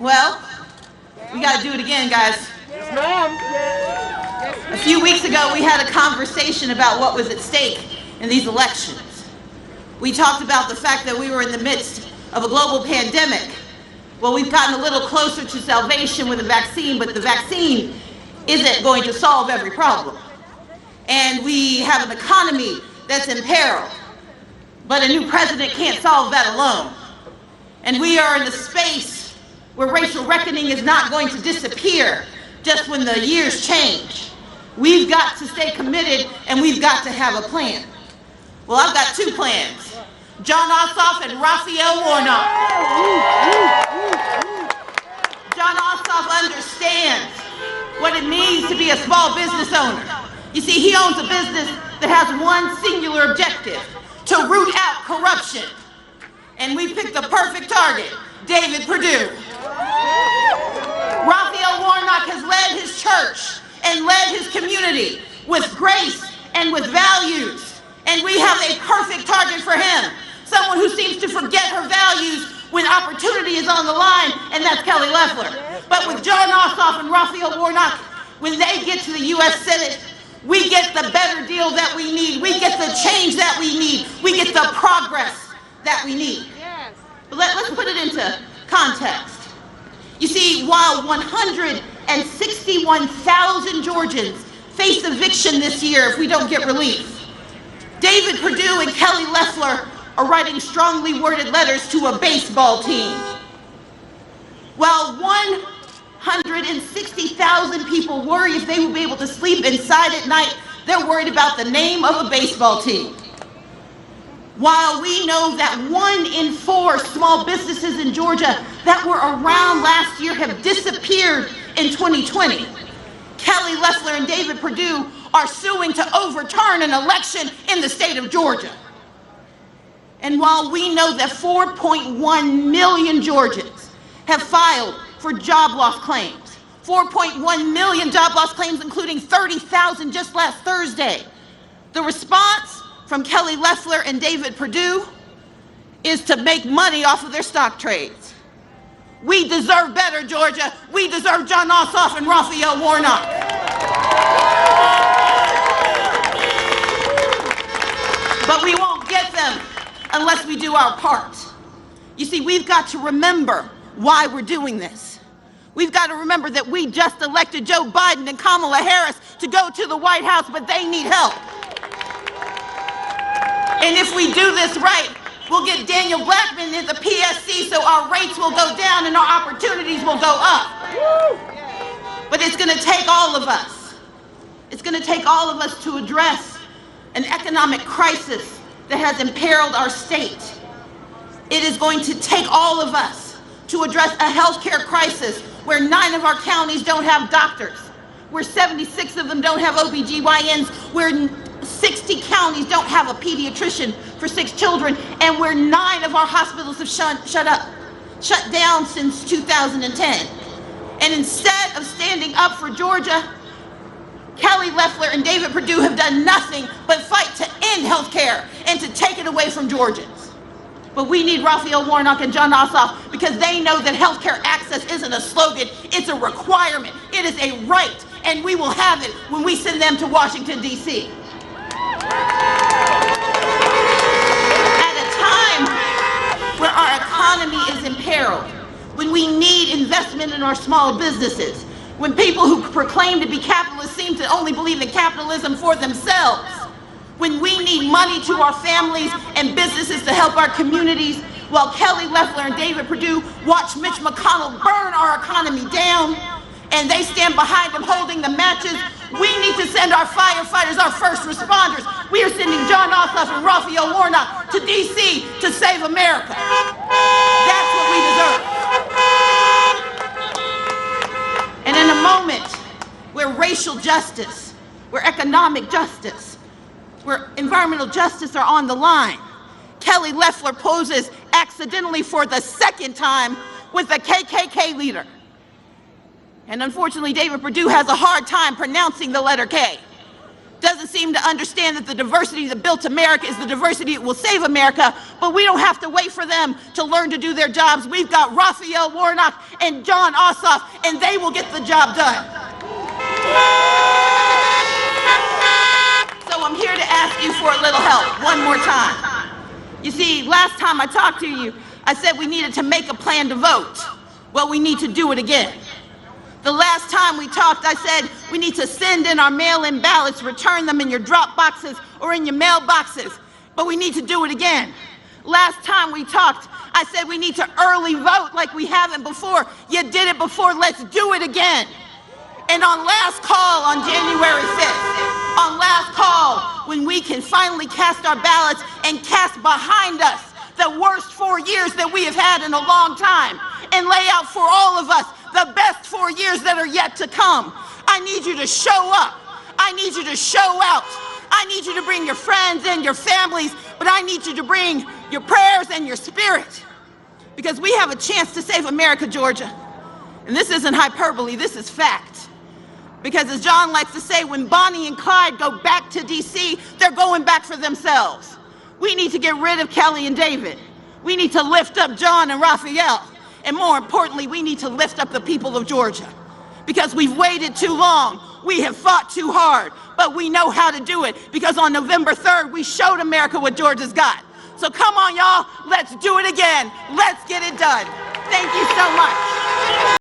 Well, we got to do it again, guys. Yes, ma'am. A few weeks ago, we had a conversation about what was at stake in these elections. We talked about the fact that we were in the midst of a global pandemic. Well, we've gotten a little closer to salvation with a vaccine, but the vaccine isn't going to solve every problem. And we have an economy that's in peril, but a new president can't solve that alone. And we are in a space where racial reckoning is not going to disappear just when the years change. We've got to stay committed, and we've got to have a plan. Well, I've got two plans. John Ossoff and Raphael Warnock. John Ossoff understands what it means to be a small business owner. You see, he owns a business that has one singular objective: to root out corruption. And we picked the perfect target, David Perdue. Raphael Warnock has led his church and led his community with grace and with values. And we have a perfect target for him. Someone who seems to forget her values when opportunity is on the line, and that's Kelly Loeffler. But with John Ossoff and Raphael Warnock, when they get to the U.S. Senate, we get the better deal that we need. We get the change that we need. We get the progress that we need. But let's put it into context. You see, while 161,000 Georgians face eviction this year if we don't get relief, David Perdue and Kelly Loeffler are writing strongly worded letters to a baseball team. While 160,000 people worry if they will be able to sleep inside at night, they're worried about the name of a baseball team. While we know that 1 in 4 small businesses in Georgia that were around last year have disappeared in 2020, Kelly Loeffler and David Perdue are suing to overturn an election in the state of Georgia. And while we know that 4.1 million Georgians have filed for job loss claims, 4.1 million job loss claims, including 30,000 just last Thursday, the response from Kelly Loeffler and David Perdue is to make money off of their stock trades. We deserve better, Georgia. We deserve John Ossoff and Raphael Warnock. But we won't get them unless we do our part. You see, we've got to remember why we're doing this. We've got to remember that we just elected Joe Biden and Kamala Harris to go to the White House, but they need help. And if we do this right, we'll get Daniel Blackman in the PSC so our rates will go down and our opportunities will go up. But it's going to take all of us. It's going to take all of us to address an economic crisis that has imperiled our state. It is going to take all of us to address a healthcare crisis where 9 of our counties don't have doctors, where 76 of them don't have OBGYNs, where 60 counties don't have a pediatrician for 6 children, and where 9 of our hospitals have shut down since 2010. And instead of standing up for Georgia, Kelly Loeffler and David Perdue have done nothing but fight to end health care and to take it away from Georgians. But we need Raphael Warnock and John Ossoff because they know that health care access isn't a slogan, it's a requirement. It is a right, and we will have it when we send them to Washington, D.C. At a time where our economy is imperiled, when we need investment in our small businesses, when people who proclaim to be capitalists seem to only believe in capitalism for themselves, when we need money to our families and businesses to help our communities, while Kelly Loeffler and David Perdue watch Mitch McConnell burn our economy down, and they stand behind him holding the matches, we need to send our firefighters, our first responders. We are sending John Ossoff and Raphael Warnock to D.C. to save America. That's what we deserve. And in a moment where racial justice, where economic justice, where environmental justice are on the line, Kelly Loeffler poses accidentally for the 2nd time with a KKK leader. And unfortunately, David Perdue has a hard time pronouncing the letter K. doesn't seem to understand that the diversity that built America is the diversity that will save America, but we don't have to wait for them to learn to do their jobs. We've got Raphael Warnock and John Ossoff, and they will get the job done. So I'm here to ask you for a little help one more time. You see, last time I talked to you, I said we needed to make a plan to vote. Well, we need to do it again. The last time we talked, I said we need to send in our mail-in ballots, return them in your drop boxes or in your mailboxes, but we need to do it again. Last time we talked, I said we need to early vote like we haven't before. You did it before, let's do it again. And on last call on January 5th, on last call, when we can finally cast our ballots and cast behind us the worst 4 years that we have had in a long time and lay out for all of us the best 4 years that are yet to come. I need you to show up. I need you to show out. I need you to bring your friends and your families, but I need you to bring your prayers and your spirit, because we have a chance to save America, Georgia. And this isn't hyperbole, this is fact. Because as John likes to say, when Bonnie and Clyde go back to DC, they're going back for themselves. We need to get rid of Kelly and David. We need to lift up John and Raphael. And more importantly, we need to lift up the people of Georgia, because we've waited too long. We have fought too hard, but we know how to do it, because on November 3rd, we showed America what Georgia's got. So come on, y'all, let's do it again. Let's get it done. Thank you so much.